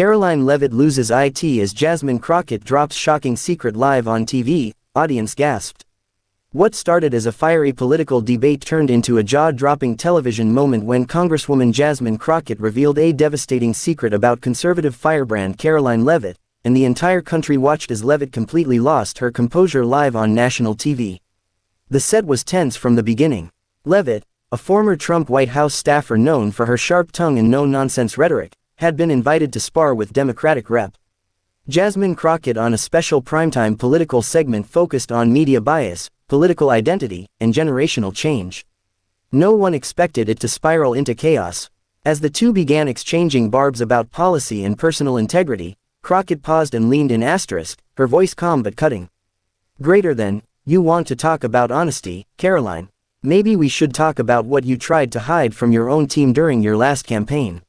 Karoline Leavitt loses IT as Jasmine Crockett drops shocking secret live on TV, audience gasped. What started as a fiery political debate turned into a jaw-dropping television moment when Congresswoman Jasmine Crockett revealed a devastating secret about conservative firebrand Karoline Leavitt, and the entire country watched as Leavitt completely lost her composure live on national TV. The set was tense from the beginning. Leavitt, a former Trump White House staffer known for her sharp tongue and no-nonsense rhetoric, had been invited to spar with Democratic Rep. Jasmine Crockett on a special primetime political segment focused on media bias, political identity, and generational change. No one expected it to spiral into chaos. As the two began exchanging barbs about policy and personal integrity, Crockett paused and leaned in asterisk, her voice calm but cutting. Greater than, you want to talk about honesty, Karoline. Maybe we should talk about what you tried to hide from your own team during your last campaign.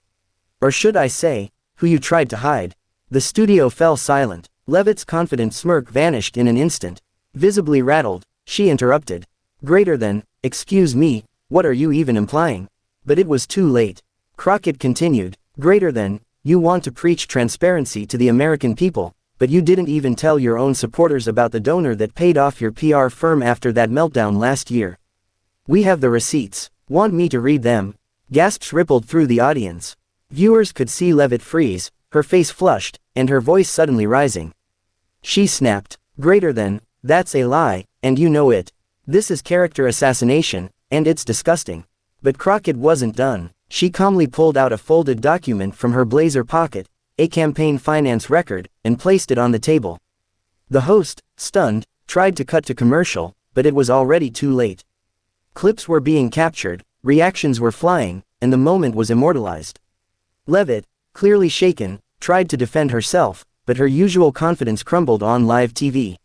Or should I say, who you tried to hide? The studio fell silent. Leavitt's confident smirk vanished in an instant. Visibly rattled, she interrupted. Greater than, excuse me, what are you even implying? But it was too late. Crockett continued, greater than, you want to preach transparency to the American people, but you didn't even tell your own supporters about the donor that paid off your PR firm after that meltdown last year. We have the receipts. Want me to read them? Gasps rippled through the audience. Viewers could see Leavitt freeze, her face flushed, and her voice suddenly rising. She snapped, greater than, that's a lie, and you know it. This is character assassination, and it's disgusting. But Crockett wasn't done. She calmly pulled out a folded document from her blazer pocket, a campaign finance record, and placed it on the table. The host, stunned, tried to cut to commercial, but it was already too late. Clips were being captured, reactions were flying, and the moment was immortalized. Leavitt, clearly shaken, tried to defend herself, but her usual confidence crumbled on live TV.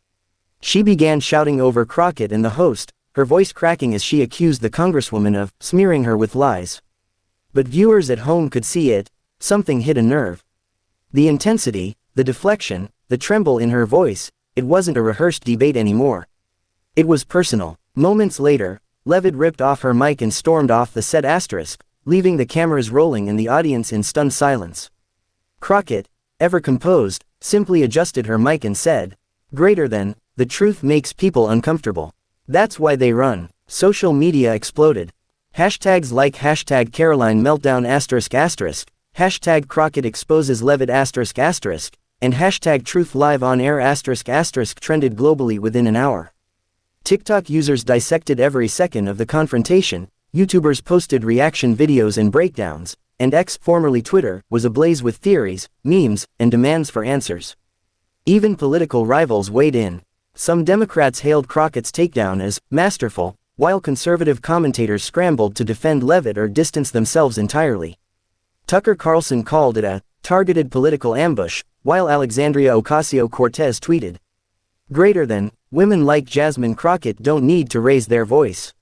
She began shouting over Crockett and the host, her voice cracking as she accused the Congresswoman of smearing her with lies. But viewers at home could see it. Something hit a nerve. The intensity, the deflection, the tremble in her voice, it wasn't a rehearsed debate anymore. It was personal. Moments later, Leavitt ripped off her mic and stormed off the set asterisk, leaving the cameras rolling and the audience in stunned silence. Crockett, ever composed, simply adjusted her mic and said, greater than, the truth makes people uncomfortable. That's why they run. Social media exploded. Hashtags like hashtag Karoline meltdown asterisk asterisk, hashtag Crockett exposes Leavitt asterisk asterisk, and hashtag truth live on air asterisk asterisk trended globally within an hour. TikTok users dissected every second of the confrontation, YouTubers posted reaction videos and breakdowns, and X, formerly Twitter, was ablaze with theories, memes, and demands for answers. Even political rivals weighed in. Some Democrats hailed Crockett's takedown as masterful, while conservative commentators scrambled to defend Leavitt or distance themselves entirely. Tucker Carlson called it a targeted political ambush, while Alexandria Ocasio-Cortez tweeted, greater than, women like Jasmine Crockett don't need to raise their voice.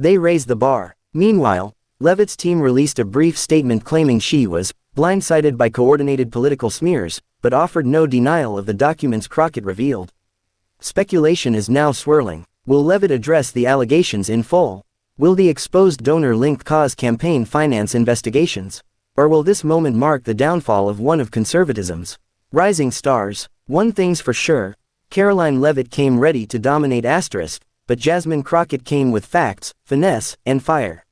They raise the bar. Meanwhile, Leavitt's team released a brief statement claiming she was blindsided by coordinated political smears, but offered no denial of the documents Crockett revealed. Speculation is now swirling. Will Leavitt address the allegations in full? Will the exposed donor link cause campaign finance investigations? Or will this moment mark the downfall of one of conservatism's rising stars? One thing's for sure, Karoline Leavitt came ready to dominate asterisk, but Jasmine Crockett came with facts, finesse, and fire.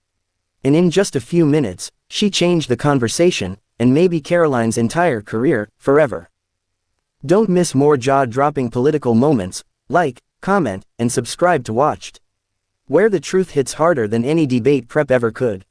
And in just a few minutes, she changed the conversation, and maybe Karoline's entire career, forever. Don't miss more jaw-dropping political moments. Like, comment, and subscribe to Watched, where the truth hits harder than any debate prep ever could.